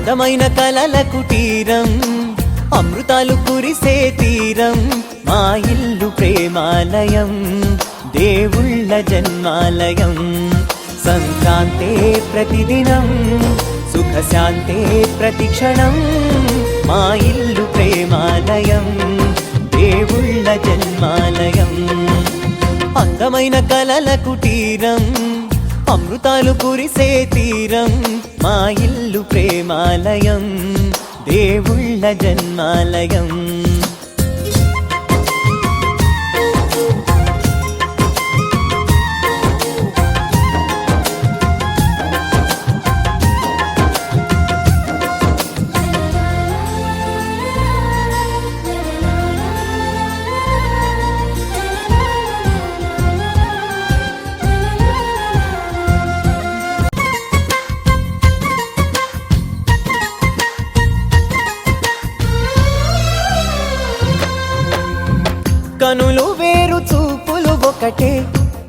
అందమైన కలల కుటీరం, అమృతాలు కురిసే తీరం, మా ఇల్లు ప్రేమాలయం, దేవుళ్ళ జన్మాలయం. సంక్రాంతే ప్రతిదినం, సుఖశాంతే ప్రతిక్షణం, మా ఇల్లు ప్రేమాలయం, దేవుళ్ళ జన్మాలయం. అందమైన కలల కుటీరం, అమృతాలు కురిసే తీరం, మా ఇల్లు ప్రేమాలయం, దేవుళ్ళ జన్మాలయం. కనులు వేరు చూపులు ఒకటే,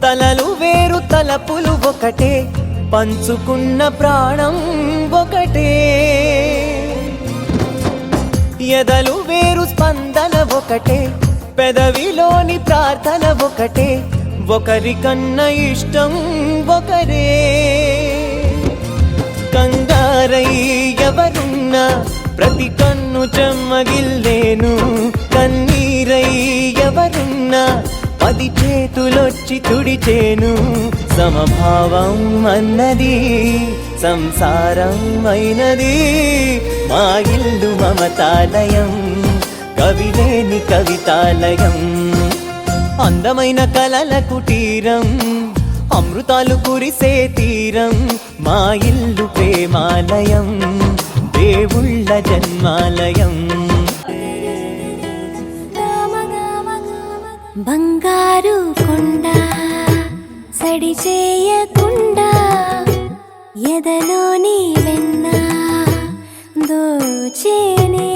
తలలు వేరు తలపులు ఒకటే, పంచుకున్న ప్రాణం ఒకటే. ఎదలు వేరు స్పందన ఒకటే, పెదవిలోని ప్రార్థన ఒకటే, ఒకరికన్నా ఇష్టం ఒకరే. కంగారై ఎవరున్నా ప్రతి కన్ను చెమ్మగిల్లేను, కన్నీరై ఎవరున్నా 10 చేతులొచ్చి తుడిచేను. సమభావం అన్నది సంసారం అయినది, మా ఇల్లు మమతాలయం, కవిలేని కవితాలయం. అందమైన కలల కుటీరం, అమృతాలు కురిసే తీరం, మా ఇల్లు ప్రేమాలయం, దేవుళ్ళ జన్మాలయం. బంగారు కొండ సడి చేయకుండా, ఎదలోని వెన్న దోచేనే.